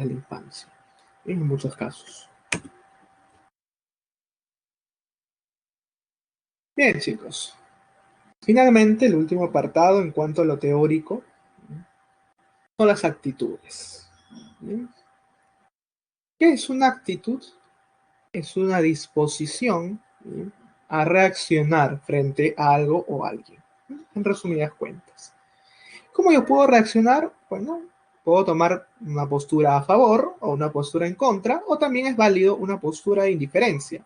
de la infancia, en muchos casos. Bien, chicos. Finalmente, el último apartado en cuanto a lo teórico son las actitudes. ¿Qué es una actitud? Es una disposición a reaccionar frente a algo o alguien, en resumidas cuentas. ¿Cómo yo puedo reaccionar? Bueno, puedo tomar una postura a favor o una postura en contra, o también es válido una postura de indiferencia.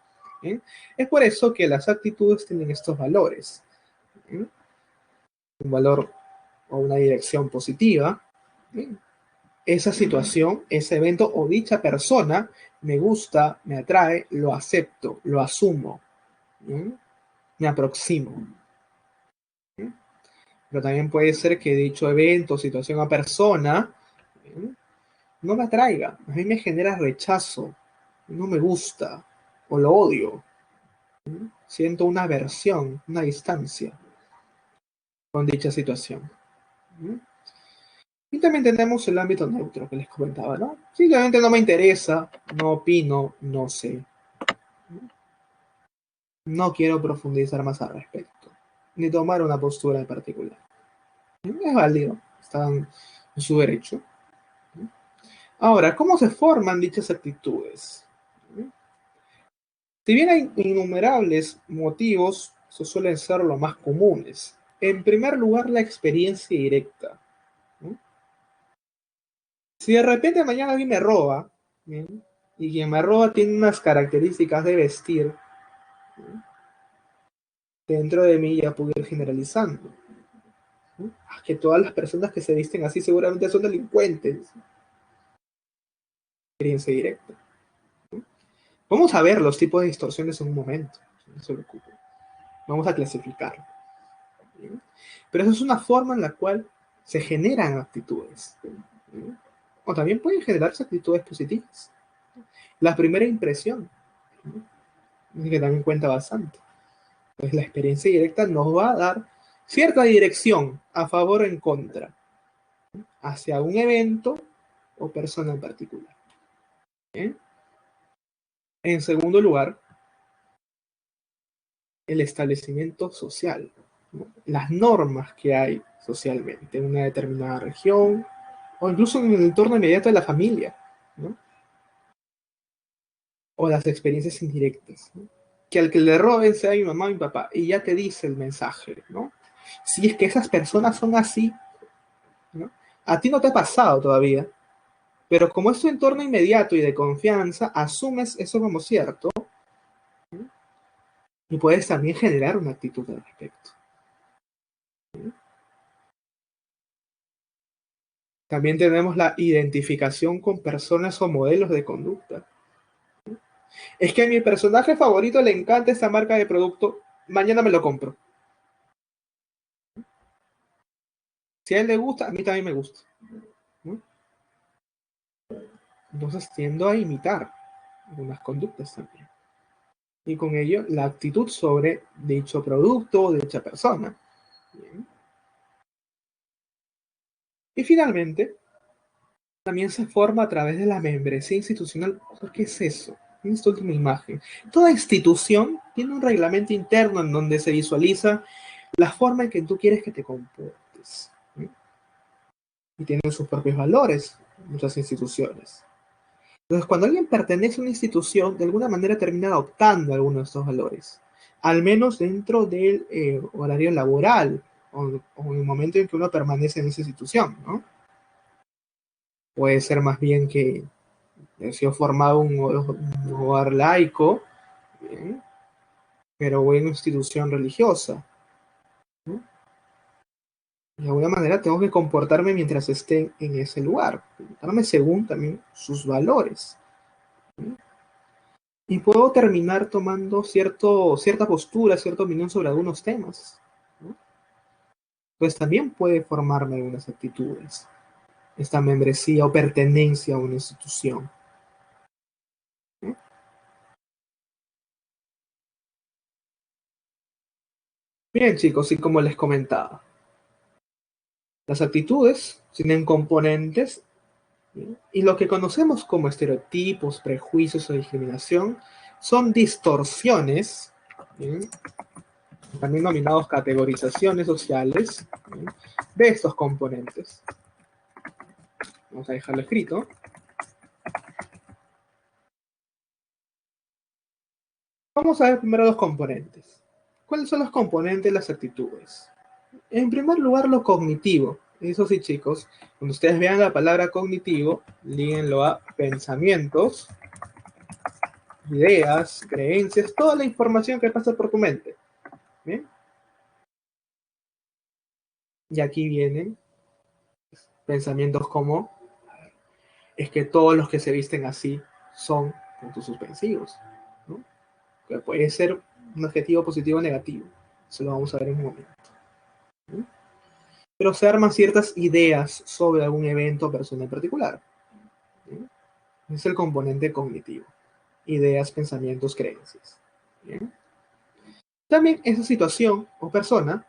Es por eso que las actitudes tienen estos valores. Un valor o una dirección positiva. Esa situación, ese evento o dicha persona me gusta, me atrae, lo acepto, lo asumo, me aproximo. Pero también puede ser que dicho evento, situación o persona no me atraiga, a mí me genera rechazo, no me gusta o lo odio. Siento una aversión, una distancia con dicha situación. Y también tenemos el ámbito neutro que les comentaba, ¿no? Simplemente no me interesa, no opino, no sé. No quiero profundizar más al respecto, ni tomar una postura en particular. Es válido, están en su derecho. Ahora, ¿cómo se forman dichas actitudes? Si bien hay innumerables motivos, esos suelen ser los más comunes. En primer lugar, la experiencia directa. Si de repente mañana alguien me roba, ¿bien? Y quien me roba tiene unas características de vestir, ¿bien? Dentro de mí ya puedo ir generalizando. Que todas las personas que se visten así seguramente son delincuentes. Experiencia directa. Vamos a ver los tipos de distorsiones en un momento. No se preocupen. Vamos a clasificarlo. ¿Bien? Pero eso es una forma en la cual se generan actitudes. ¿Bien? O también pueden generarse actitudes positivas. La primera impresión, ¿no? Que también cuenta bastante. Pues la experiencia directa nos va a dar cierta dirección a favor o en contra hacia un evento o persona en particular. ¿Bien? En segundo lugar, el establecimiento social, ¿no? Las normas que hay socialmente en una determinada región o incluso en el entorno inmediato de la familia, ¿no? O las experiencias indirectas, ¿no? Que al que le roben sea mi mamá o mi papá, y ya te dice el mensaje, ¿no? Si es que esas personas son así, ¿no? A ti no te ha pasado todavía, pero como es tu entorno inmediato y de confianza, asumes eso como cierto, ¿no? Y puedes también generar una actitud al respecto. También tenemos la identificación con personas o modelos de conducta. Es que a mi personaje favorito le encanta esta marca de producto, mañana me lo compro. Si a él le gusta, a mí también me gusta, ¿no? Entonces tiendo a imitar algunas conductas también. Y con ello la actitud sobre dicho producto o dicha persona. Bien. Y finalmente, también se forma a través de la membresía institucional. ¿Qué es eso? En esta última imagen. Toda institución tiene un reglamento interno en donde se visualiza la forma en que tú quieres que te comportes. ¿Sí? Y tienen sus propios valores, muchas instituciones. Entonces, cuando alguien pertenece a una institución, de alguna manera termina adoptando algunos de estos valores, al menos dentro del horario laboral o en el momento en que uno permanece en esa institución, ¿no? Puede ser más bien que he sido formado en un hogar laico, ¿bien? Pero voy a una institución religiosa, ¿no? De alguna manera tengo que comportarme mientras esté en ese lugar, comportarme según también sus valores, ¿no? Y puedo terminar tomando cierta postura, cierta opinión sobre algunos temas, ¿no? Pues también puede formarme algunas actitudes, esta membresía o pertenencia a una institución, ¿no? Bien, chicos, y como les comentaba, las actitudes tienen componentes ¿bien? Y lo que conocemos como estereotipos, prejuicios o discriminación son distorsiones, ¿bien? También denominados categorizaciones sociales, ¿bien? De estos componentes. Vamos a dejarlo escrito. Vamos a ver primero los componentes. ¿Cuáles son los componentes de las actitudes? En primer lugar, lo cognitivo. Eso sí, chicos, cuando ustedes vean la palabra cognitivo, líguenlo a pensamientos, ideas, creencias, toda la información que pasa por tu mente. ¿Bien? Y aquí vienen pensamientos como, es que todos los que se visten así son puntos suspensivos, ¿no? Que puede ser un adjetivo positivo o negativo. Eso lo vamos a ver en un momento. ¿No? Pero se arman ciertas ideas sobre algún evento o persona en particular. ¿No? Es el componente cognitivo. Ideas, pensamientos, creencias. ¿Bien? También esa situación o persona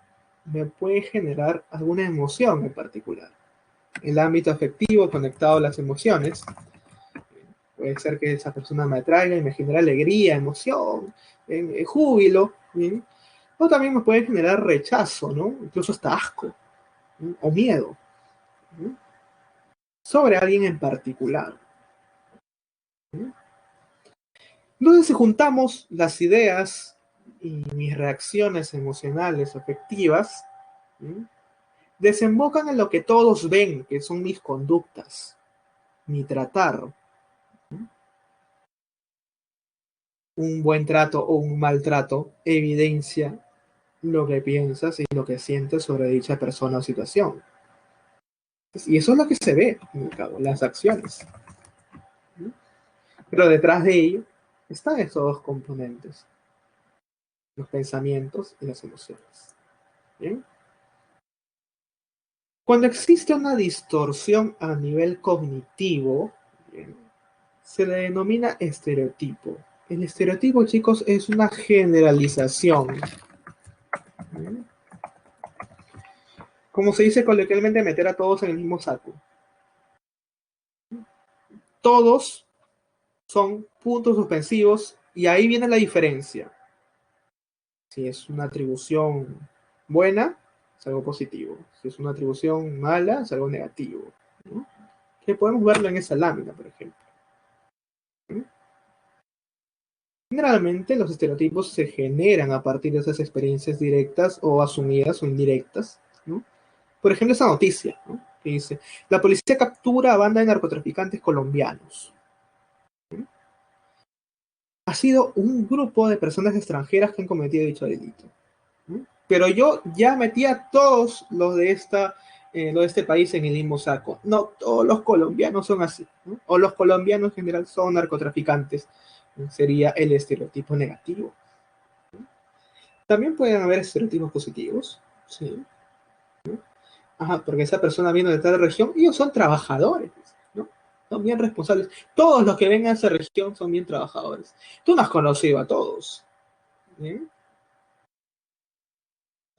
me puede generar alguna emoción en particular. El ámbito afectivo conectado a las emociones. Puede ser que esa persona me atraiga y me genere alegría, emoción, júbilo. ¿Bien? O también me puede generar rechazo, ¿no? Incluso hasta asco, ¿no? O miedo, ¿no? Sobre alguien en particular. ¿No? Entonces, si juntamos las ideas y mis reacciones emocionales, afectivas, ¿sí? Desembocan en lo que todos ven, que son mis conductas, mi tratar. ¿Sí? Un buen trato o un mal trato evidencia lo que piensas y lo que sientes sobre dicha persona o situación. Y eso es lo que se ve, en el cabo, las acciones. ¿Sí? Pero detrás de ello están esos dos componentes, los pensamientos y las emociones. ¿Bien? Cuando existe una distorsión a nivel cognitivo, ¿bien? Se le denomina estereotipo. El estereotipo, chicos, es una generalización. ¿Bien? Como se dice coloquialmente, meter a todos en el mismo saco. Todos son puntos suspensivos y ahí viene la diferencia. Si es una atribución buena, es algo positivo. Si es una atribución mala, es algo negativo. ¿No? Que podemos verlo en esa lámina, por ejemplo. ¿No? Generalmente los estereotipos se generan a partir de esas experiencias directas o asumidas o indirectas, ¿no? Por ejemplo, esa noticia, ¿no? Que dice, la policía captura a banda de narcotraficantes colombianos. ¿No? Ha sido un grupo de personas extranjeras que han cometido dicho delito. ¿No? Pero yo ya metí a todos los de este país en el mismo saco. No todos los colombianos son así, ¿no? O los colombianos en general son narcotraficantes. Sería el estereotipo negativo. También pueden haber estereotipos positivos, ¿sí? Ajá, porque esa persona viene de tal región y ellos son trabajadores, ¿no? Son bien responsables. Todos los que vengan a esa región son bien trabajadores. Tú no has conocido a todos, ¿sí?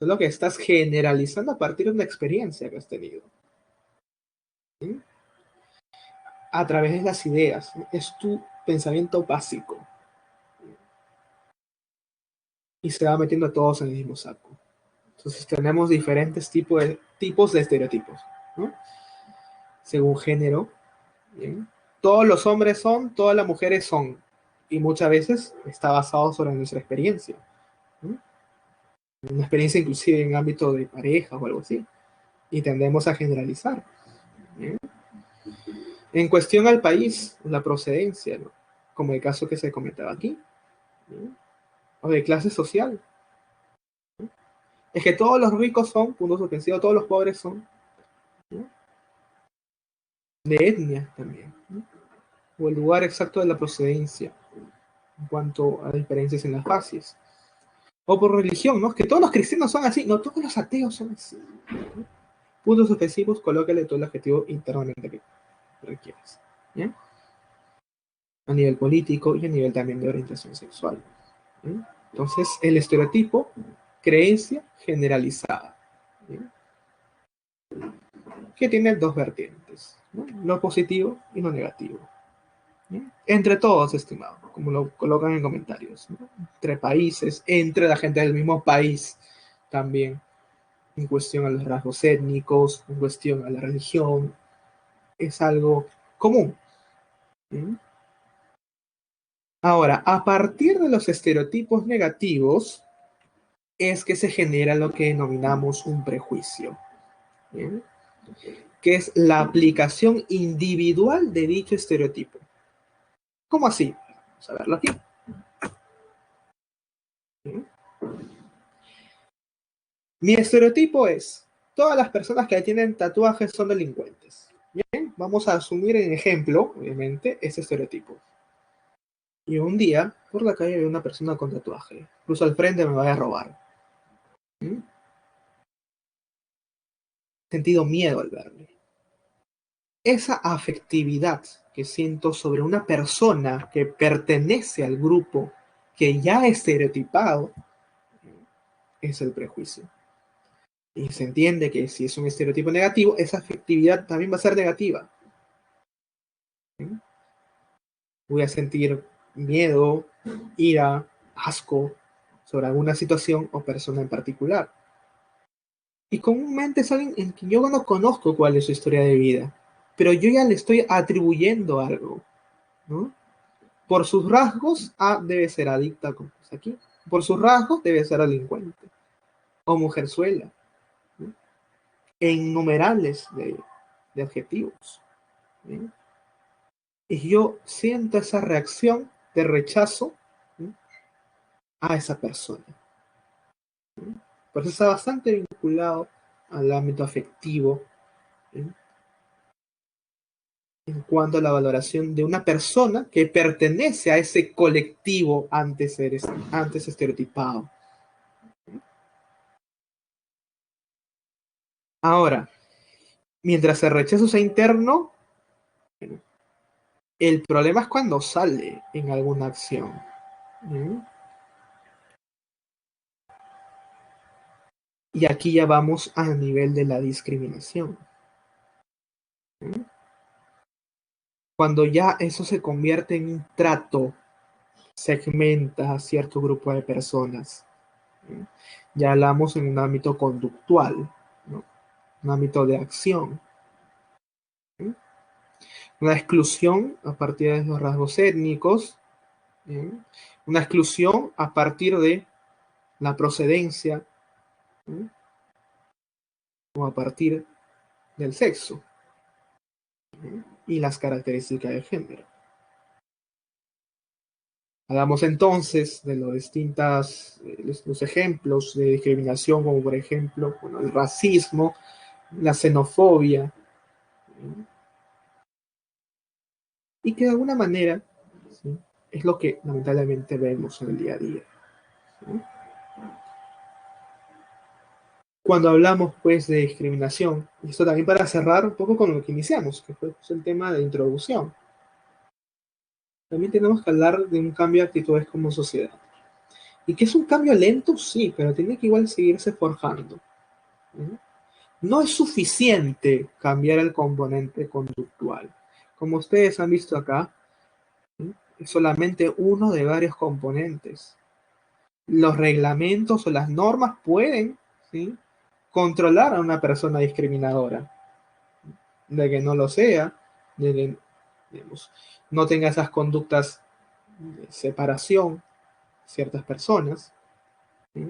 Es lo que estás generalizando a partir de una experiencia que has tenido, ¿sí? A través de las ideas. Es tu pensamiento básico. Y se va metiendo a todos en el mismo saco. Entonces tenemos diferentes tipos de estereotipos, ¿no? Según género, ¿bien? Todos los hombres son, todas las mujeres son. Y muchas veces está basado sobre nuestra experiencia, ¿no? Una experiencia inclusive en ámbito de pareja o algo así. Y tendemos a generalizar, ¿bien? En cuestión al país, la procedencia, ¿no? Como el caso que se comentaba aquí, ¿no? O de clase social. ¿No? Es que todos los ricos son, punto suspensivo, todos los pobres son, ¿no? De etnia también, ¿no? O el lugar exacto de la procedencia en cuanto a diferencias en las fases. O por religión, ¿no? Que todos los cristianos son así, no todos los ateos son así. ¿No? Puntos suspensivos, colócale todo el adjetivo internamente que requieres. ¿Bien? A nivel político y a nivel también de orientación sexual. ¿Bien? Entonces, el estereotipo, creencia generalizada, ¿bien? Que tiene dos vertientes, ¿no? lo positivo y lo negativo. ¿Sí? Entre todos, estimado, como lo colocan en comentarios, ¿no? Entre países, entre la gente del mismo país también, en cuestión a los rasgos étnicos, en cuestión a la religión, es algo común. ¿Sí? Ahora, a partir de los estereotipos negativos, es que se genera lo que denominamos un prejuicio, ¿sí? Que es la aplicación individual de dicho estereotipo. ¿Cómo así? Vamos a verlo aquí. ¿Sí? Mi estereotipo es, todas las personas que tienen tatuajes son delincuentes. Bien, vamos a asumir en ejemplo, obviamente, ese estereotipo. Y un día, por la calle, veo una persona con tatuaje. Cruzo al frente, me va a robar. ¿Mm? Sentido miedo al verle. Esa afectividad que siento sobre una persona que pertenece al grupo que ya es estereotipado es el prejuicio. Y se entiende que si es un estereotipo negativo, esa afectividad también va a ser negativa. ¿Sí? Voy a sentir miedo, ira, asco sobre alguna situación o persona en particular. Y comúnmente es alguien en que yo no conozco cuál es su historia de vida, pero yo ya le estoy atribuyendo algo, ¿no? Por sus rasgos, debe ser adicta, como es aquí. Por sus rasgos, debe ser delincuente o mujerzuela, ¿no? E innumerables de adjetivos, ¿no? Y yo siento esa reacción de rechazo, ¿no? A esa persona, ¿no? Por eso está bastante vinculado al ámbito afectivo, ¿no? En cuanto a la valoración de una persona que pertenece a ese colectivo antes estereotipado. Ahora, mientras el rechazo sea interno, el problema es cuando sale en alguna acción. ¿Mm? Y aquí ya vamos a nivel de la discriminación. ¿Mm? Cuando ya eso se convierte en un trato, segmenta a cierto grupo de personas. ¿Mm? Ya hablamos en un ámbito conductual, ¿no? Un ámbito de acción. ¿Mm? Una exclusión a partir de los rasgos étnicos. ¿Mm? Una exclusión a partir de la procedencia. ¿Mm? O a partir del sexo, ¿no? Y las características de género. Hablamos entonces de los distintos los ejemplos de discriminación, como por ejemplo, bueno, el racismo, la xenofobia, ¿no? Y que de alguna manera, ¿sí?, es lo que lamentablemente vemos en el día a día, ¿no? Cuando hablamos pues de discriminación, y esto también para cerrar un poco con lo que iniciamos, que fue pues, el tema de introducción, también tenemos que hablar de un cambio de actitudes como sociedad. Y que es un cambio lento, sí, pero tiene que igual seguirse forjando, ¿no? No es suficiente cambiar el componente conductual. Como ustedes han visto acá, ¿sí?, es solamente uno de varios componentes. Los reglamentos o las normas pueden, ¿sí?, controlar a una persona discriminadora, de que no lo sea, de que, digamos, no tenga esas conductas de separación ciertas personas, ¿sí?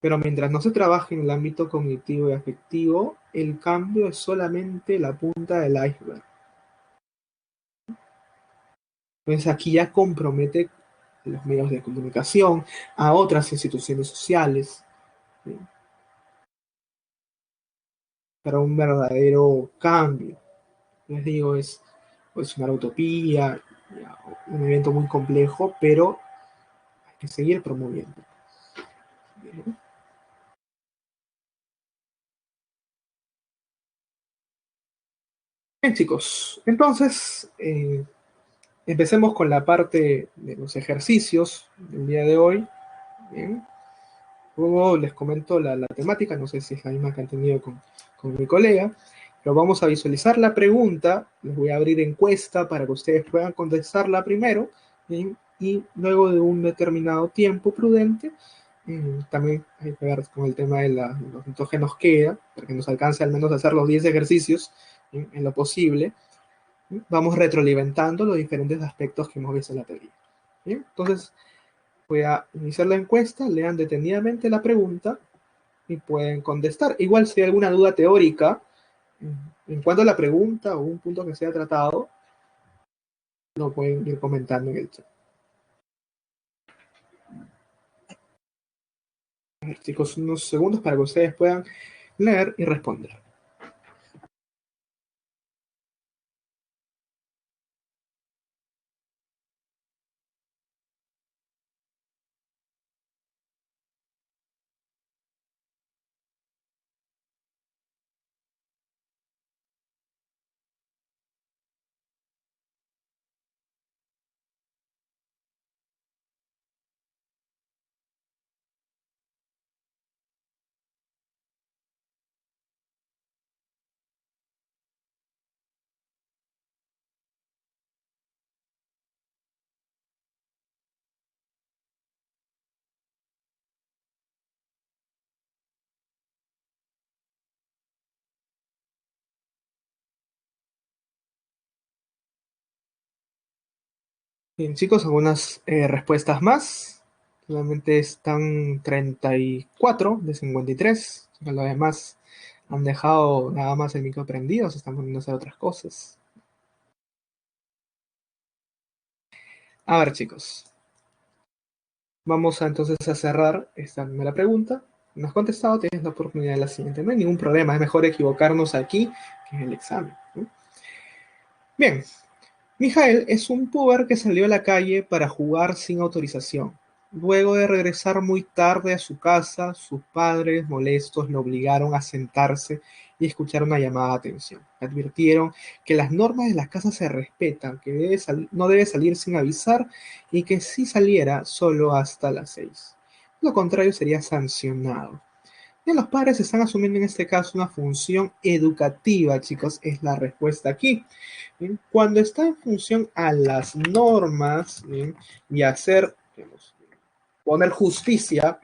Pero mientras no se trabaje en el ámbito cognitivo y afectivo, el cambio es solamente la punta del iceberg. Entonces aquí ya compromete a los medios de comunicación, a otras instituciones sociales, ¿sí?, para un verdadero cambio. Les digo, es una utopía, un evento muy complejo, pero hay que seguir promoviendo. Bien, bien, chicos, entonces empecemos con la parte de los ejercicios del día de hoy. Bien. Luego les comento la temática, no sé si es la misma que han tenido con mi colega. Pero vamos a visualizar la pregunta, les voy a abrir encuesta para que ustedes puedan contestarla primero, ¿bien? Y luego de un determinado tiempo prudente, también hay que ver con el tema de los minutos que nos queda, para que nos alcance al menos a hacer los 10 ejercicios en lo posible. ¿Sí? Vamos retroalimentando los diferentes aspectos que hemos visto en la teoría. ¿Bien? Entonces, voy a iniciar la encuesta, lean detenidamente la pregunta y pueden contestar. Igual si hay alguna duda teórica en cuanto a la pregunta o un punto que sea tratado, lo pueden ir comentando en el chat. A ver, chicos, unos segundos para que ustedes puedan leer y responder. Bien, chicos, algunas respuestas más. Solamente están 34 de 53. Los demás han dejado nada más el micro prendido, se están poniendo a hacer otras cosas. A ver, chicos. Vamos a entonces a cerrar esta primera pregunta. No has contestado, tienes la oportunidad de la siguiente. No hay ningún problema, es mejor equivocarnos aquí que en el examen, ¿no? Bien, Mijael es un puber que salió a la calle para jugar sin autorización. Luego de regresar muy tarde a su casa, sus padres, molestos, lo obligaron a sentarse y escuchar una llamada de atención. Advirtieron que las normas de las casas se respetan, que no debe salir sin avisar y que si saliera solo hasta las 6. Lo contrario sería sancionado. Y los padres están asumiendo en este caso una función educativa, chicos, es la respuesta aquí. Bien, cuando está en función a las normas, bien, y hacer, digamos, poner justicia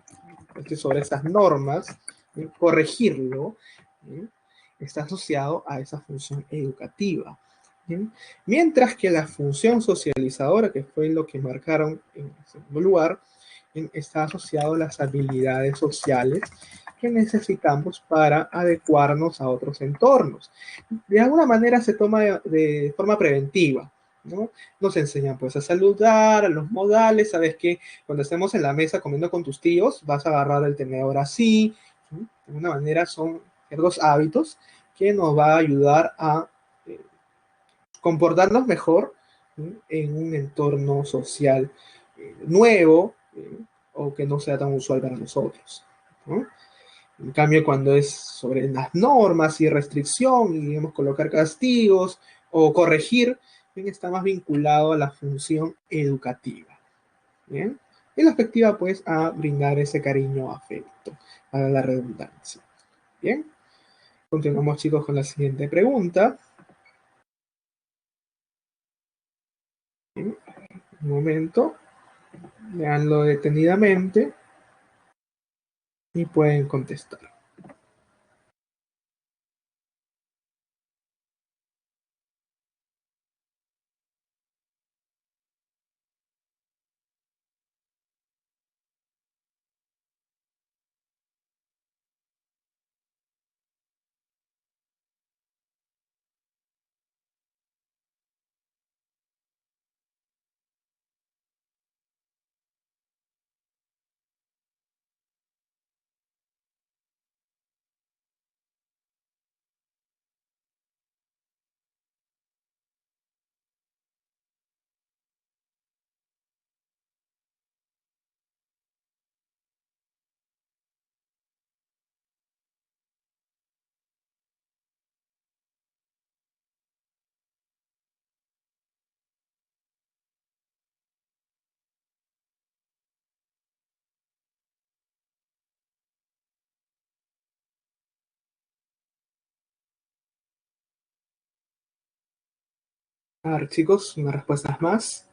sobre estas normas, bien, corregirlo, bien, está asociado a esa función educativa. Bien. Mientras que la función socializadora, que fue lo que marcaron en segundo lugar, bien, está asociado a las habilidades sociales que necesitamos para adecuarnos a otros entornos. De alguna manera se toma de forma preventiva, ¿no? Nos enseñan pues a saludar, a los modales, sabes que cuando estemos en la mesa comiendo con tus tíos, vas a agarrar el tenedor así, ¿no? De alguna manera son ciertos hábitos que nos va a ayudar a eh, comportarnos mejor, ¿no? En un entorno social nuevo, o que no sea tan usual para nosotros, ¿no? En cambio, cuando es sobre las normas y restricción y digamos colocar castigos o corregir, bien, está más vinculado a la función educativa. ¿Bien? Y la efectiva, pues, a brindar ese cariño, afecto, a la redundancia. Bien, continuamos, chicos, con la siguiente pregunta. Bien, un momento, leanlo detenidamente y pueden contestar. A ver, chicos, unas respuestas más.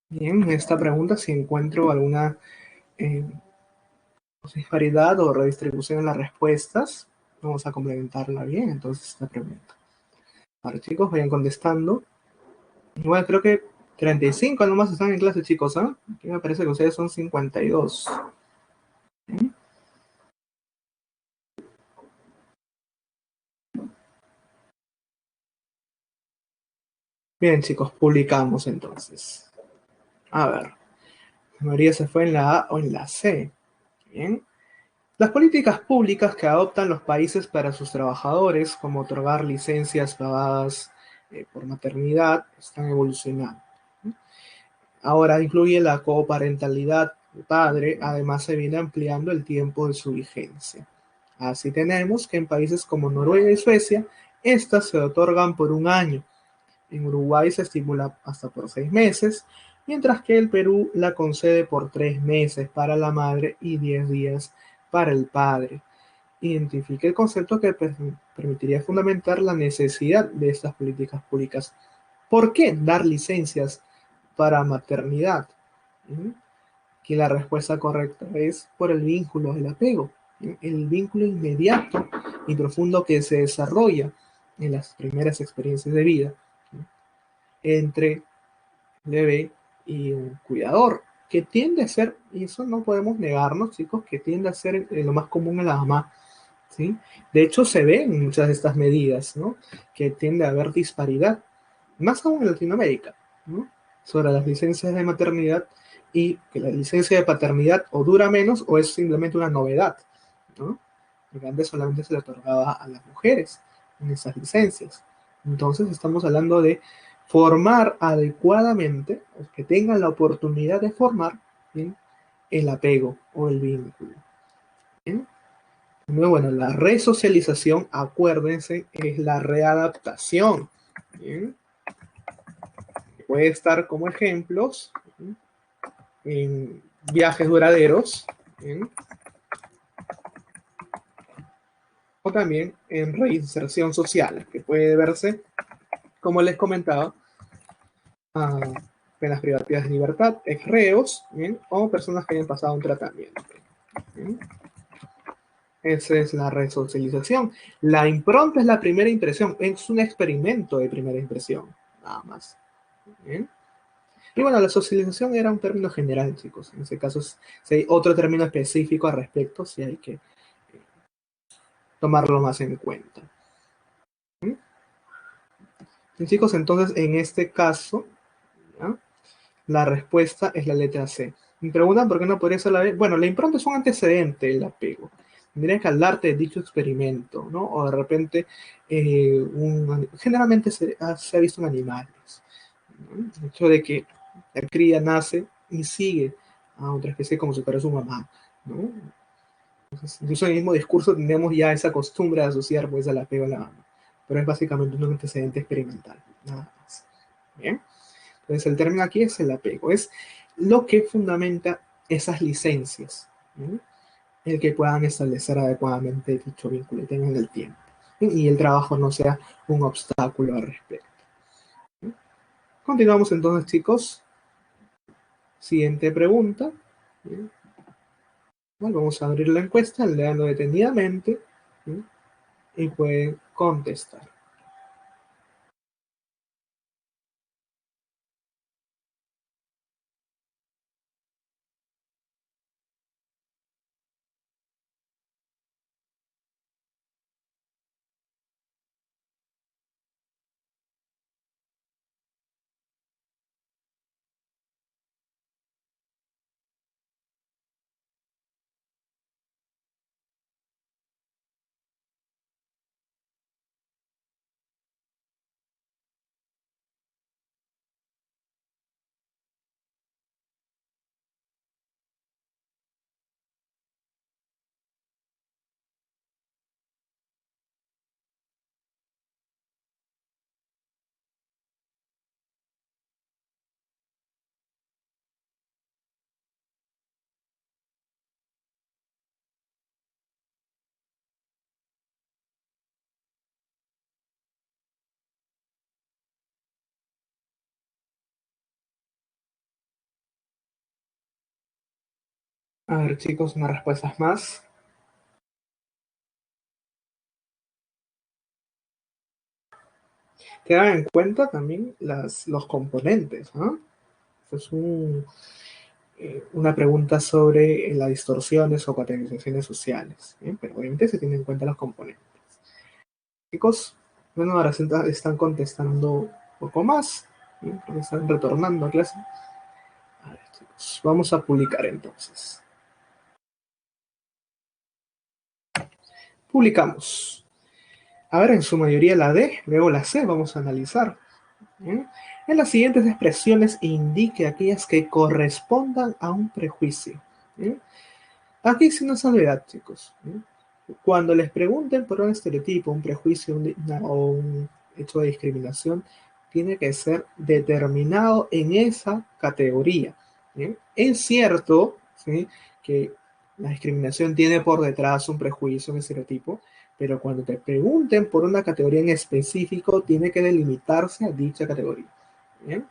Bien, en esta pregunta, si encuentro alguna eh, disparidad o redistribución en las respuestas, vamos a complementarla bien, entonces, esta pregunta. Ahora, chicos, vayan contestando. Igual creo que 35 nomás están en clase, chicos, ¿ah? Aquí me parece que ustedes son 52. ¿Mm? Bien, chicos, publicamos entonces. A ver, María se fue en la A o en la C. Bien. Las políticas públicas que adoptan los países para sus trabajadores, como otorgar licencias pagadas por maternidad, están evolucionando. Ahora incluye la coparentalidad del padre, además se viene ampliando el tiempo de su vigencia. Así tenemos que en países como Noruega y Suecia, estas se otorgan por un año. En Uruguay se estimula hasta por 6 meses, mientras que el Perú la concede por 3 meses para la madre y 10 días para el padre. Identifique el concepto que permitiría fundamentar la necesidad de estas políticas públicas. ¿Por qué dar licencias para maternidad? ¿Mm? Que la respuesta correcta es por el vínculo, el apego, el vínculo inmediato y profundo que se desarrolla en las primeras experiencias de vida entre el bebé y un cuidador, que tiende a ser, y eso no podemos negarnos, chicos, que tiende a ser lo más común en la mamá, ¿sí? De hecho, se ve en muchas de estas medidas, ¿no? Que tiende a haber disparidad, más aún en Latinoamérica, ¿no? Sobre las licencias de maternidad y que la licencia de paternidad o dura menos o es simplemente una novedad, ¿no? Porque antes solamente se le otorgaba a las mujeres en esas licencias. Entonces estamos hablando de formar adecuadamente, que tengan la oportunidad de formar, ¿bien? El apego o el vínculo. ¿Bien? Muy bueno, la resocialización, acuérdense, es la readaptación. ¿Bien? Puede estar como ejemplos, ¿bien? En viajes duraderos, ¿bien? O también en reinserción social, que puede verse, como les comentaba, a penas privativas de libertad, ex reos, ¿bien? O personas que hayan pasado un tratamiento. ¿Bien? Esa es la resocialización. La impronta es la primera impresión, es un experimento de primera impresión, nada más. ¿Bien? Y bueno, la socialización era un término general, chicos. En ese caso, si hay otro término específico al respecto, sí hay que tomarlo más en cuenta. ¿Bien? Y chicos, entonces en este caso, ¿ya? La respuesta es la letra C. Me preguntan por qué no podría ser la B. Bueno, la impronta es un antecedente del apego. Tendría que hablarte de dicho experimento, ¿no? O de repente, generalmente se ha visto en animales, ¿no? El hecho de que la cría nace y sigue a otra especie como si fuera su mamá, ¿no? Entonces, incluso en el mismo discurso tenemos ya esa costumbre de asociar pues al apego a la mamá. Pero es básicamente un antecedente experimental, nada más. Bien. Entonces el término aquí es el apego, es lo que fundamenta esas licencias, ¿no? El que puedan establecer adecuadamente dicho vínculo y tengan el tiempo. Y el trabajo no sea un obstáculo al respecto. ¿No? Continuamos entonces, chicos. Siguiente pregunta. ¿No? Bueno, vamos a abrir la encuesta, leando detenidamente, ¿no? Y pueden contestar. A ver, chicos, unas respuestas más. Tengan en cuenta también los componentes, ¿no? Esto es una pregunta sobre las distorsiones o categorizaciones sociales, ¿bien? Pero obviamente se tienen en cuenta los componentes. Chicos, bueno, ahora están contestando un poco más, ¿bien? Porque están retornando a clase. A ver, chicos, vamos a publicar entonces. Publicamos. A ver, en su mayoría la D, luego la C, vamos a analizar. ¿Bien? En las siguientes expresiones indique aquellas que correspondan a un prejuicio. ¿Bien? Aquí sí una salvedad, chicos. ¿Bien? Cuando les pregunten por un estereotipo, un prejuicio o un hecho de discriminación, tiene que ser determinado en esa categoría. ¿Bien? Es cierto, ¿sí?, que la discriminación tiene por detrás un prejuicio, un estereotipo, pero cuando te pregunten por una categoría en específico, tiene que delimitarse a dicha categoría. ¿Bien?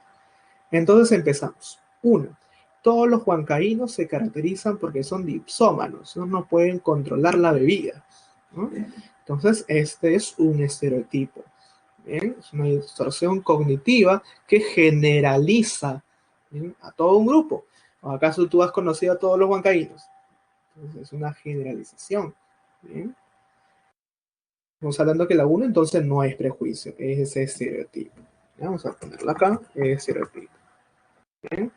Entonces empezamos. Uno, todos los huancaínos se caracterizan porque son dipsómanos, ¿no? No pueden controlar la bebida, ¿no? Entonces, este es un estereotipo. ¿Bien? Es una distorsión cognitiva que generaliza, ¿bien?, a todo un grupo. ¿O acaso tú has conocido a todos los huancaínos? Entonces, es una generalización. ¿Bien? Estamos hablando que la 1 entonces no es prejuicio, es ese estereotipo. Vamos a ponerlo acá, es estereotipo. ¿Bien?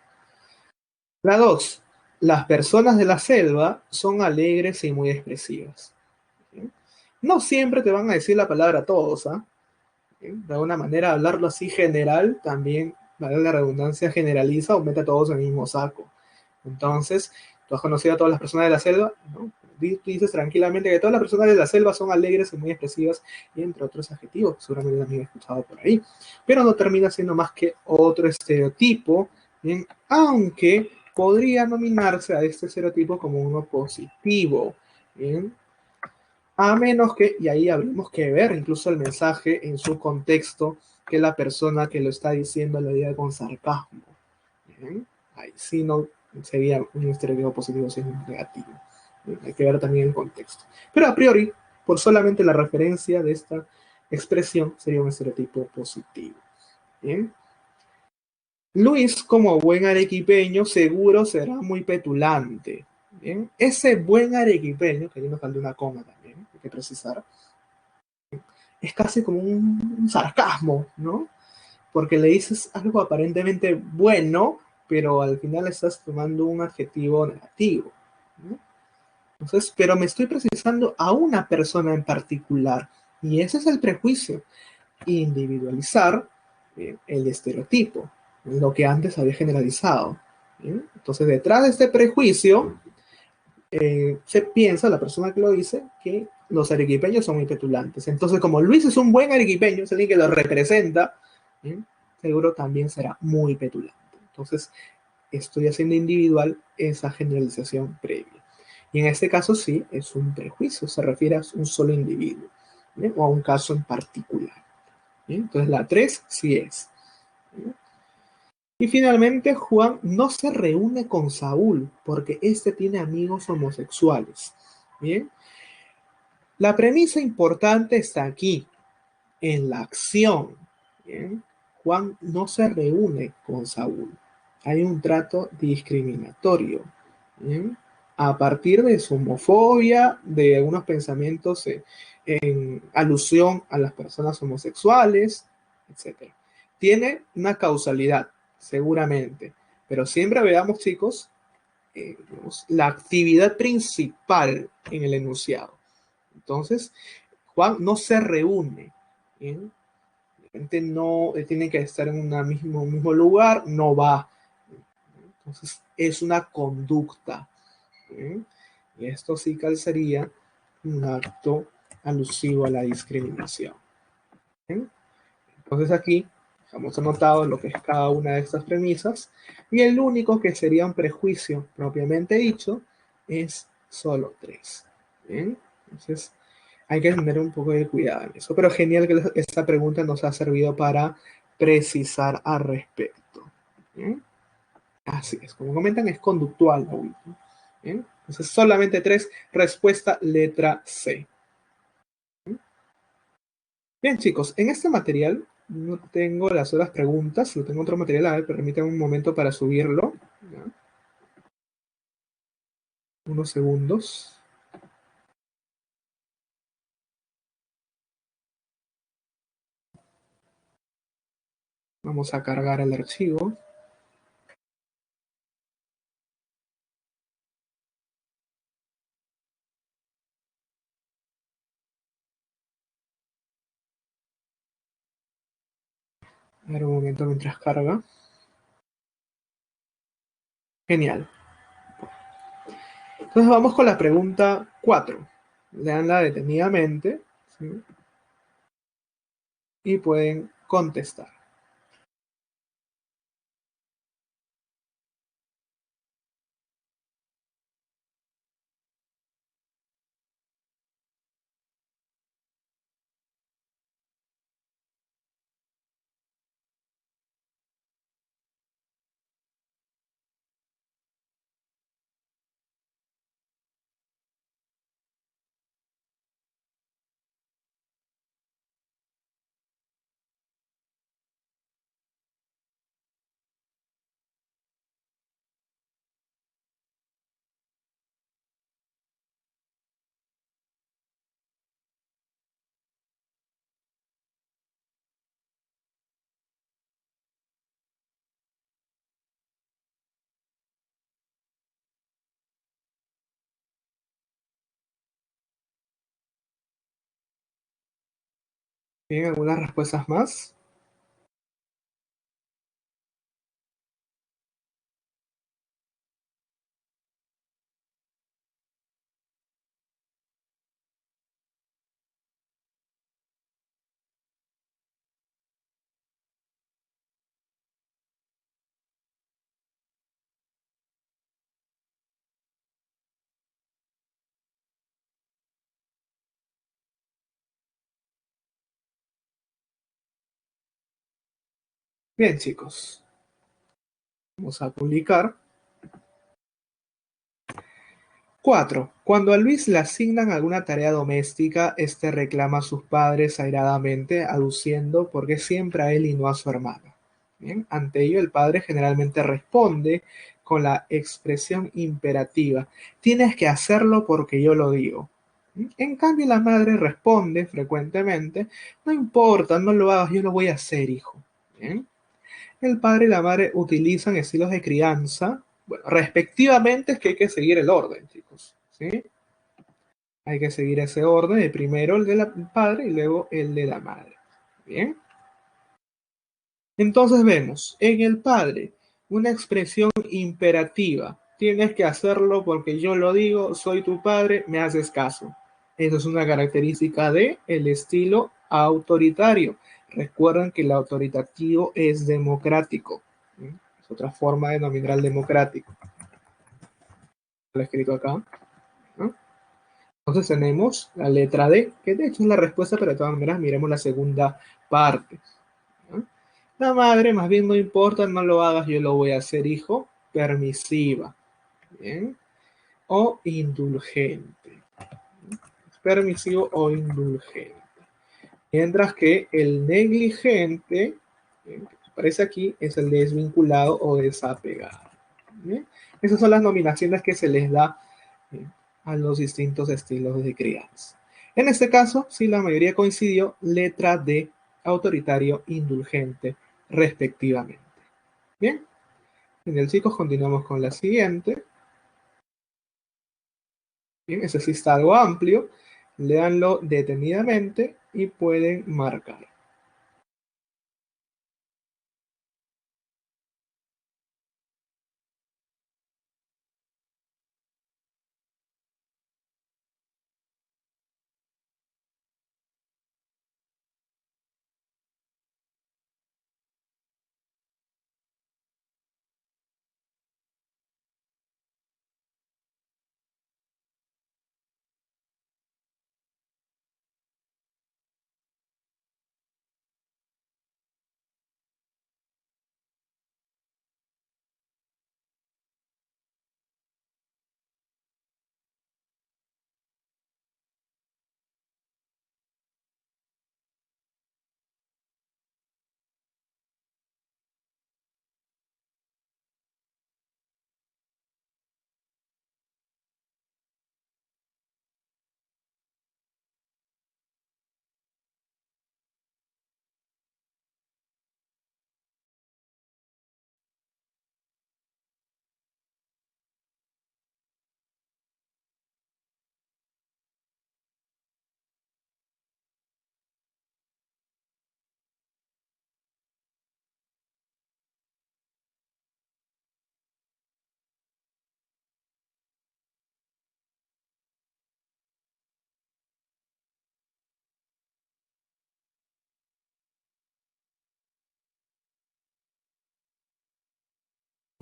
La 2. Las personas de la selva son alegres y muy expresivas. ¿Sí? No siempre te van a decir la palabra todos, ¿ah? ¿Sí? De alguna manera, hablarlo así general también, vale la redundancia, generaliza o mete a todos en el mismo saco. Entonces, tú has conocido a todas las personas de la selva, ¿no? Tú dices tranquilamente que todas las personas de la selva son alegres y muy expresivas, y entre otros adjetivos, seguramente también he escuchado por ahí. Pero no termina siendo más que otro estereotipo, ¿bien? Aunque podría nominarse a este estereotipo como uno positivo, ¿bien? A menos que, y ahí habríamos que ver incluso el mensaje en su contexto, que la persona que lo está diciendo lo diga con sarcasmo. ¿Bien? Ahí sí no sería un estereotipo positivo, sino negativo. ¿Bien? Hay que ver también el contexto. Pero a priori, por solamente la referencia de esta expresión, sería un estereotipo positivo. ¿Bien? Luis, como buen arequipeño, seguro será muy petulante. ¿Bien? Ese buen arequipeño, que ahí nos falta una coma también, hay que precisar, es casi como un sarcasmo, ¿no? Porque le dices algo aparentemente bueno, pero al final estás tomando un adjetivo negativo, ¿no? Entonces, pero me estoy precisando a una persona en particular, y ese es el prejuicio, individualizar el estereotipo, lo que antes había generalizado. ¿Bien? Entonces, detrás de este prejuicio, se piensa, la persona que lo dice, que los arequipeños son muy petulantes. Entonces, como Luis es un buen arequipeño, es alguien que lo representa, ¿bien?, seguro también será muy petulante. Entonces, estoy haciendo individual esa generalización previa. Y en este caso sí, es un prejuicio, se refiere a un solo individuo, ¿bien?, o a un caso en particular. ¿Bien? Entonces, la 3 sí es. ¿Bien? Y finalmente, Juan no se reúne con Saúl porque éste tiene amigos homosexuales. Bien, la premisa importante está aquí, en la acción. Bien, Juan no se reúne con Saúl. Hay un trato discriminatorio. Bien, a partir de su homofobia, de algunos pensamientos en alusión a las personas homosexuales, etc. Tiene una causalidad, seguramente, pero siempre veamos, chicos, la actividad principal en el enunciado. Entonces, Juan no se reúne, ¿bien? La gente no tiene que estar en un mismo lugar, no va. Entonces, es una conducta, ¿bien? Y esto sí calzaría un acto alusivo a la discriminación. ¿Bien? Entonces aquí hemos anotado lo que es cada una de estas premisas y el único que sería un prejuicio propiamente dicho es solo 3. ¿Bien? Entonces hay que tener un poco de cuidado en eso. Pero genial que esta pregunta nos ha servido para precisar al respecto. ¿Bien? Así es, como comentan, es conductual la última. Bien, entonces solamente 3, respuesta letra C. Bien, chicos, en este material no tengo las otras preguntas, no tengo otro material, a ver, permítanme un momento para subirlo. ¿Ya? Unos segundos. Vamos a cargar el archivo. A ver un momento mientras carga. Genial. Entonces vamos con la pregunta 4. Leanla detenidamente, ¿sí? Y pueden contestar. Bien, algunas respuestas más. Bien, chicos. Vamos a publicar. 4. Cuando a Luis le asignan alguna tarea doméstica, este reclama a sus padres airadamente, aduciendo por qué siempre a él y no a su hermana. Bien, ante ello, el padre generalmente responde con la expresión imperativa: tienes que hacerlo porque yo lo digo. En cambio, la madre responde frecuentemente: no importa, no lo hagas, yo lo voy a hacer, hijo. Bien. El padre y la madre utilizan estilos de crianza, bueno, respectivamente, es que hay que seguir el orden, chicos, ¿sí? Hay que seguir ese orden, el primero el del padre y luego el de la madre. Bien. Entonces vemos en el padre una expresión imperativa. Tienes que hacerlo porque yo lo digo, soy tu padre, me haces caso. Eso es una característica de el estilo autoritario. Recuerden que el autoritativo es democrático. ¿Sí? Es otra forma de denominar al democrático. Lo he escrito acá, ¿no? Entonces tenemos la letra D, que de hecho es la respuesta, pero de todas maneras miremos la segunda parte. ¿No? La madre, más bien no importa, no lo hagas, yo lo voy a hacer, hijo. Permisiva. Bien. O indulgente. Permisivo o indulgente. Mientras que el negligente, bien, que aparece aquí, es el desvinculado o desapegado. Bien. Esas son las nominaciones que se les da, bien, a los distintos estilos de crianza. En este caso, si la mayoría coincidió, letra D, autoritario, indulgente, respectivamente. Bien, en el chicos continuamos con la siguiente. Bien, ese sí está algo amplio. Léanlo detenidamente y pueden marcar.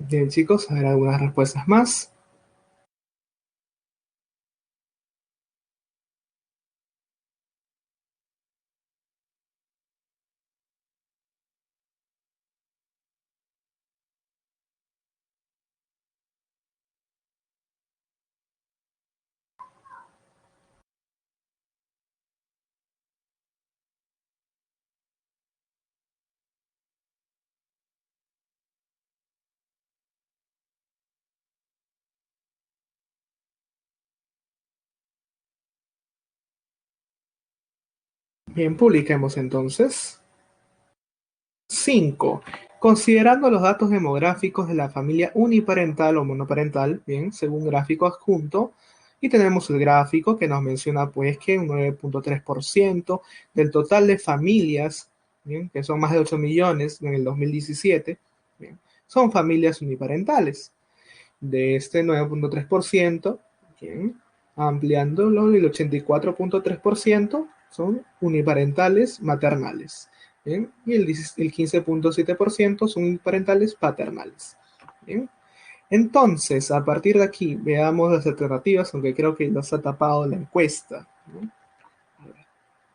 Bien, chicos, a ver algunas respuestas más. Bien, publiquemos entonces. 5. Considerando los datos demográficos de la familia uniparental o monoparental, bien, según gráfico adjunto, y tenemos el gráfico que nos menciona pues que un 9.3% del total de familias, bien, que son más de 8 millones en el 2017, bien, son familias uniparentales. De este 9.3%, bien, ampliándolo, el 84.3% son uniparentales maternales. ¿Bien? Y el 15.7% son uniparentales paternales. ¿Bien? Entonces, a partir de aquí, veamos las alternativas, aunque creo que nos ha tapado la encuesta, ¿no? A ver,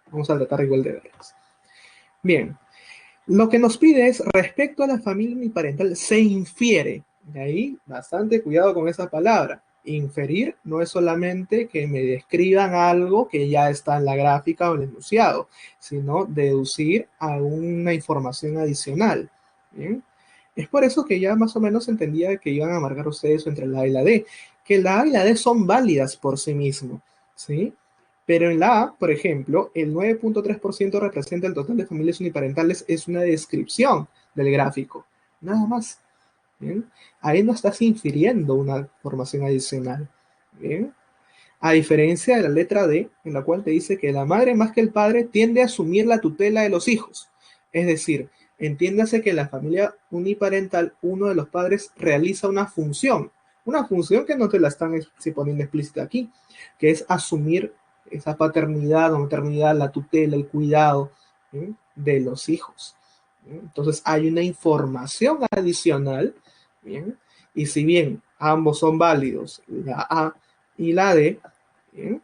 vamos a tratar igual de verlas. Bien, lo que nos pide es, respecto a la familia uniparental, se infiere. De ahí, bastante cuidado con esa palabra. Inferir no es solamente que me describan algo que ya está en la gráfica o el enunciado, sino deducir alguna información adicional. ¿Bien? Es por eso que ya más o menos entendía que iban a marcar ustedes entre la A y la D, que la A y la D son válidas por sí mismos, ¿sí? Pero en la A, por ejemplo, el 9.3% representa el total de familias uniparentales, es una descripción del gráfico, nada más. ¿Bien? Ahí no estás infiriendo una información adicional. ¿Bien? A diferencia de la letra D, en la cual te dice que la madre más que el padre tiende a asumir la tutela de los hijos. Es decir, entiéndase que en la familia uniparental uno de los padres realiza una función que no te la están poniendo explícita aquí, que es asumir esa paternidad o maternidad, la tutela, el cuidado, ¿sí?, de los hijos. ¿Sí? Entonces hay una información adicional, ¿bien? Y si bien ambos son válidos, la A y la D, ¿bien?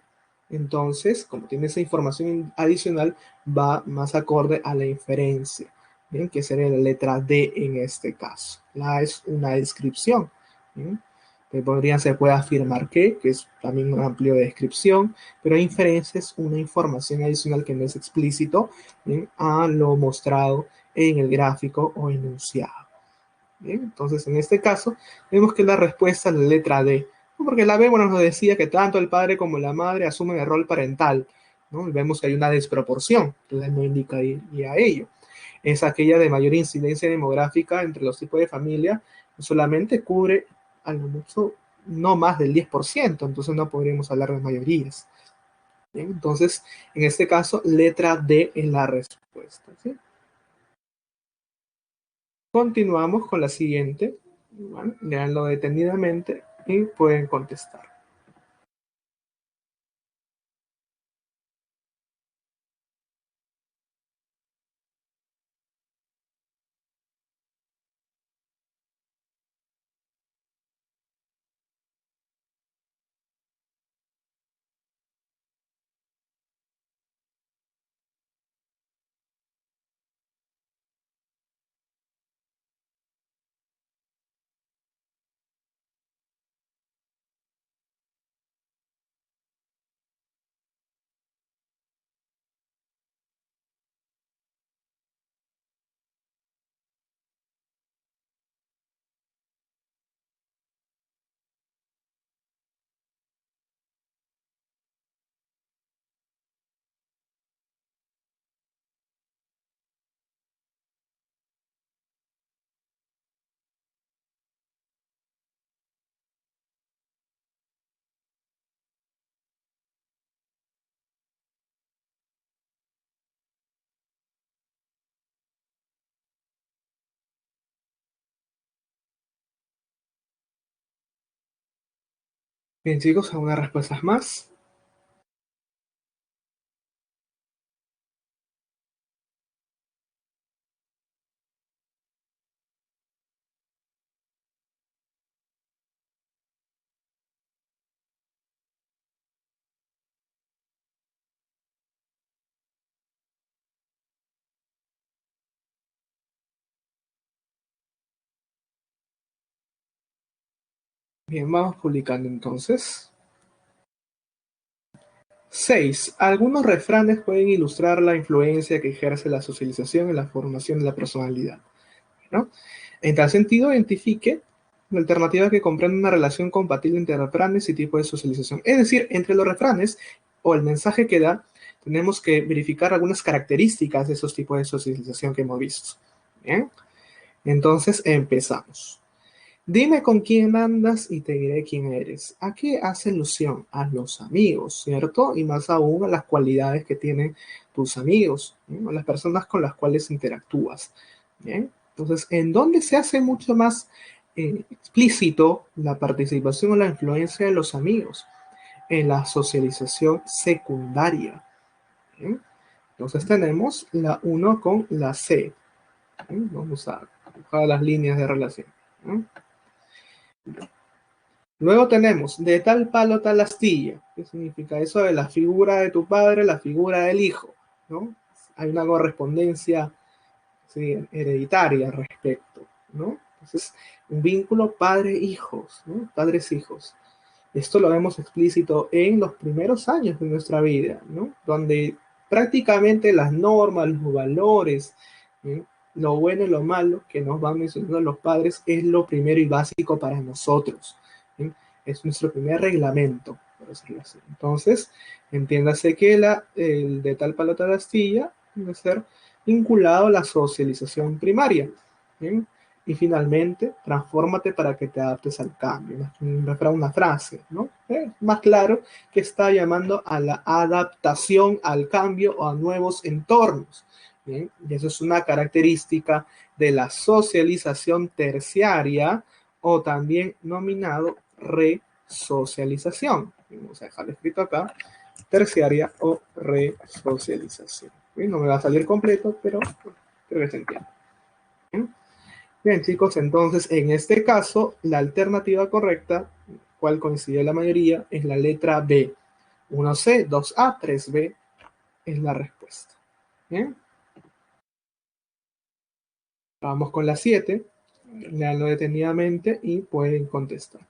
Entonces, como tiene esa información adicional, va más acorde a la inferencia, ¿bien? Que sería la letra D en este caso. La A es una descripción, ¿bien? Se puede afirmar que es también un amplio de descripción, pero inferencia es una información adicional que no es explícito, ¿bien?, a lo mostrado en el gráfico o enunciado. Bien, entonces, en este caso, vemos que la respuesta es la letra D, ¿no? Porque la B, bueno, nos decía que tanto el padre como la madre asumen el rol parental, ¿no? Y vemos que hay una desproporción, entonces no indica y a ello. Es aquella de mayor incidencia demográfica entre los tipos de familia, solamente cubre a lo mucho no más del 10%, entonces no podríamos hablar de mayorías. Bien, entonces, en este caso, letra D es la respuesta, ¿sí? Continuamos con la siguiente. Bueno, leanlo detenidamente y pueden contestar. Bien, chicos, algunas respuestas más. Bien, vamos publicando entonces. 6. Algunos refranes pueden ilustrar la influencia que ejerce la socialización en la formación de la personalidad, ¿no? En tal sentido, identifique la alternativa que comprende una relación compatible entre refranes y tipo de socialización. Es decir, entre los refranes o el mensaje que da, tenemos que verificar algunas características de esos tipos de socialización que hemos visto. Bien, entonces empezamos. Dime con quién andas y te diré quién eres. ¿A qué hace alusión? A los amigos, ¿cierto? Y más aún a las cualidades que tienen tus amigos, ¿no? A las personas con las cuales interactúas. ¿Bien? Entonces, ¿en dónde se hace mucho más explícito la participación o la influencia de los amigos? En la socialización secundaria. ¿Bien? Entonces tenemos la uno con la C. ¿Bien? Vamos a buscar las líneas de relación. ¿No? Luego tenemos de tal palo tal astilla. ¿Qué significa eso? De la figura de tu padre, la figura del hijo, ¿no? Hay una correspondencia, ¿sí?, hereditaria al respecto, ¿no? Entonces, un vínculo padre-hijos, ¿no? Padres-hijos. Esto lo vemos explícito en los primeros años de nuestra vida, ¿no? Donde prácticamente las normas, los valores, ¿sí?, lo bueno y lo malo que nos van mencionando los padres es lo primero y básico para nosotros, ¿sí? Es nuestro primer reglamento, por decirlo así. Entonces, entiéndase que el de tal palo tal astilla debe ser vinculado a la socialización primaria, ¿sí? Y finalmente, transfórmate para que te adaptes al cambio. Un refrán, una frase, ¿no? Más claro que está llamando a la adaptación al cambio o a nuevos entornos. ¿Bien? Y eso es una característica de la socialización terciaria o también nominado resocialización. Vamos a dejarlo escrito acá, terciaria o resocialización. ¿Bien? No me va a salir completo, pero creo que se entiende. ¿Bien? Bien, chicos, entonces en este caso, la alternativa correcta, cual coincide la mayoría, es la letra B. 1C, 2A, 3B es la respuesta. Bien, vamos con la 7. Leanlo detenidamente y pueden contestar.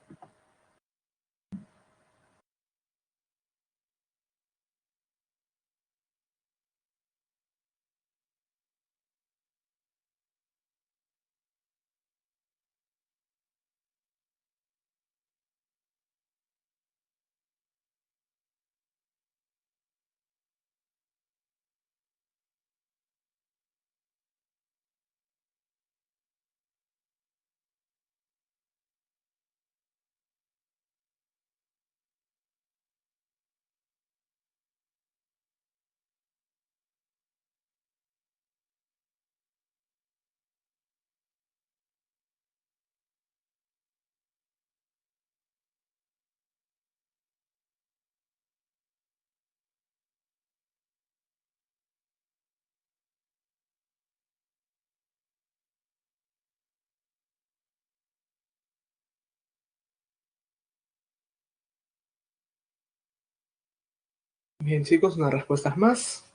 Bien, chicos, unas respuestas más.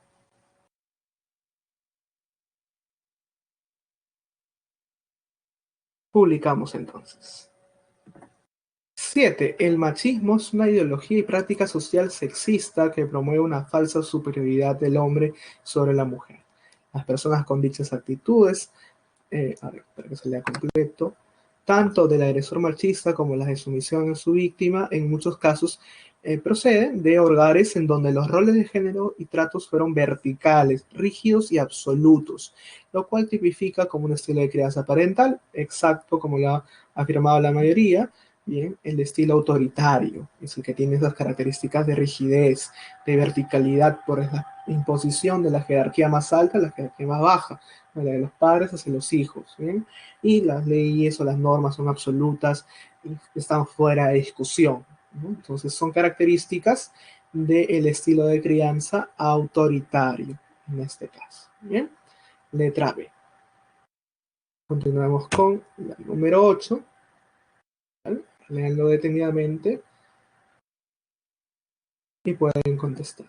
Publicamos entonces. 7. El machismo es una ideología y práctica social sexista que promueve una falsa superioridad del hombre sobre la mujer. Las personas con dichas actitudes, a ver, para que se lea completo, tanto del agresor machista como las de sumisión en su víctima, en muchos casos proceden de hogares en donde los roles de género y tratos fueron verticales, rígidos y absolutos, lo cual tipifica como un estilo de crianza parental, exacto como lo ha afirmado la mayoría. Bien, el estilo autoritario es el que tiene esas características de rigidez, de verticalidad por la imposición de la jerarquía más alta a la jerarquía más baja, la de los padres hacia los hijos, ¿bien? Y las leyes o las normas son absolutas y están fuera de discusión, ¿no? Entonces son características del estilo de crianza autoritario, en este caso. Bien, letra B. Continuamos con la número 8. ¿Vale? Leanlo detenidamente y pueden contestar.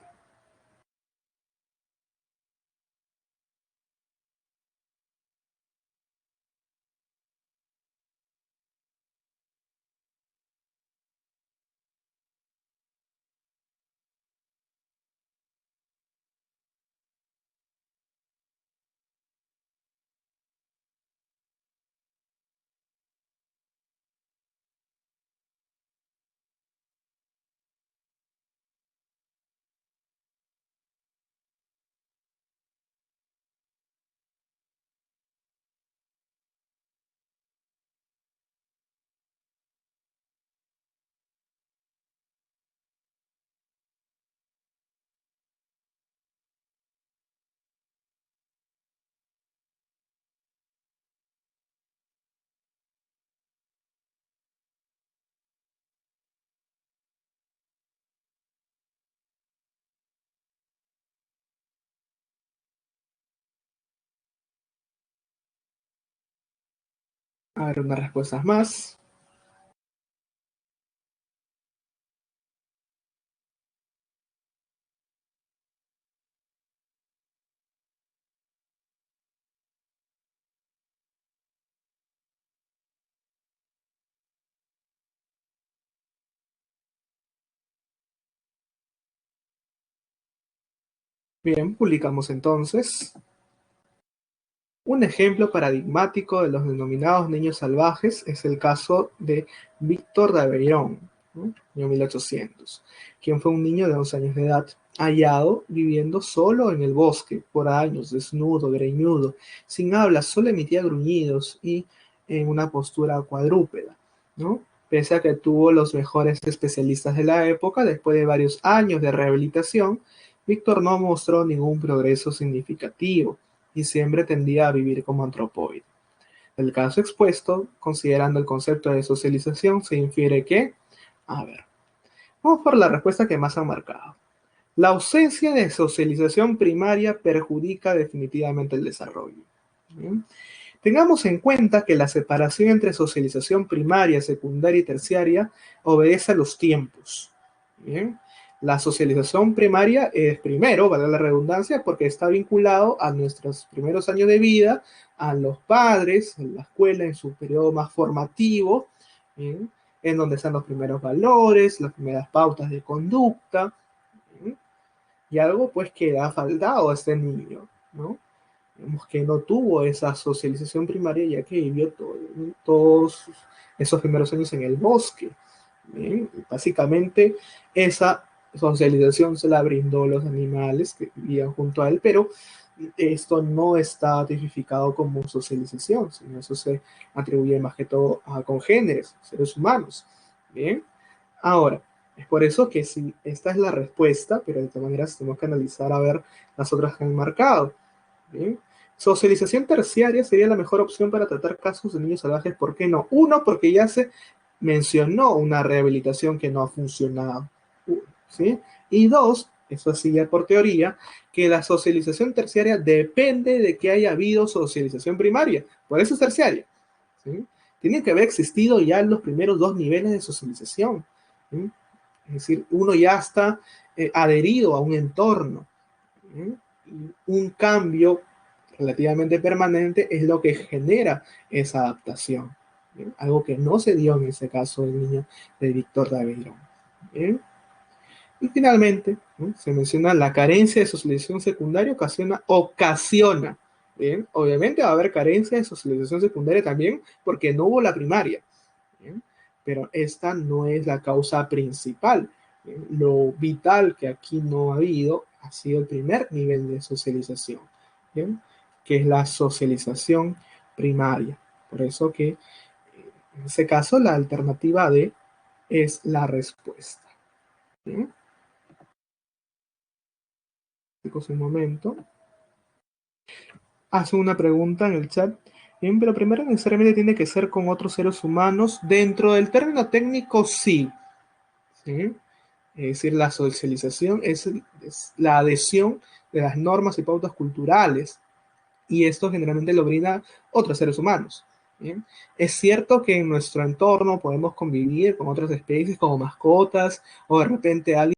A ver, unas respuestas más. Bien, publicamos entonces. Un ejemplo paradigmático de los denominados niños salvajes es el caso de Víctor de Aveirón, ¿no? Año 1800, quien fue un niño de 11 años de edad, hallado viviendo solo en el bosque por años, desnudo, greñudo, sin habla, solo emitía gruñidos y en una postura cuadrúpeda, ¿no? Pese a que tuvo los mejores especialistas de la época, después de varios años de rehabilitación, Víctor no mostró ningún progreso significativo y siempre tendía a vivir como antropoide. Del caso expuesto, considerando el concepto de socialización, se infiere que, a ver, vamos por la respuesta que más han marcado. La ausencia de socialización primaria perjudica definitivamente el desarrollo. ¿Bien? Tengamos en cuenta que la separación entre socialización primaria, secundaria y terciaria obedece a los tiempos. ¿Bien? La socialización primaria es primero, vale la redundancia, porque está vinculado a nuestros primeros años de vida, a los padres, en la escuela, en su periodo más formativo, ¿bien? En donde están los primeros valores, las primeras pautas de conducta, ¿bien? Y algo pues que ha faltado a este niño, ¿no? Vemos que no tuvo esa socialización primaria ya que vivió todos esos primeros años en el bosque. ¿Bien? Básicamente esa socialización se la brindó los animales que vivían junto a él, pero esto no está tipificado como socialización, sino eso se atribuye más que todo a congéneres, seres humanos. Bien, ahora, es por eso que si esta es la respuesta, pero de todas maneras tenemos que analizar a ver las otras que han marcado. ¿Bien? Socialización terciaria sería la mejor opción para tratar casos de niños salvajes. ¿Por qué no? Uno, porque ya se mencionó una rehabilitación que no ha funcionado. ¿Sí? Y dos, eso sí ya por teoría, que la socialización terciaria depende de que haya habido socialización primaria. Por eso es terciaria. ¿Sí? Tienen que haber existido ya los primeros dos niveles de socialización. ¿Sí? Es decir, uno ya está adherido a un entorno. ¿Sí? Un cambio relativamente permanente es lo que genera esa adaptación. ¿Bien? Algo que no se dio en ese caso del niño de Víctor Daveirón. ¿Bien? Y finalmente, ¿no? Se menciona la carencia de socialización secundaria ocasiona. ¿Bien? Obviamente va a haber carencia de socialización secundaria también porque no hubo la primaria. ¿Bien? Pero esta no es la causa principal. ¿Bien? Lo vital que aquí no ha habido ha sido el primer nivel de socialización, ¿bien? Que es la socialización primaria. Por eso que en ese caso la alternativa D es la respuesta. ¿Bien? Un momento. Hace una pregunta en el chat. Bien, pero primero necesariamente tiene que ser con otros seres humanos. Dentro del término técnico, sí. ¿Sí? Es decir, la socialización es la adhesión de las normas y pautas culturales, y esto generalmente lo brinda otros seres humanos. ¿Bien? Es cierto que en nuestro entorno podemos convivir con otras especies como mascotas o de repente alguien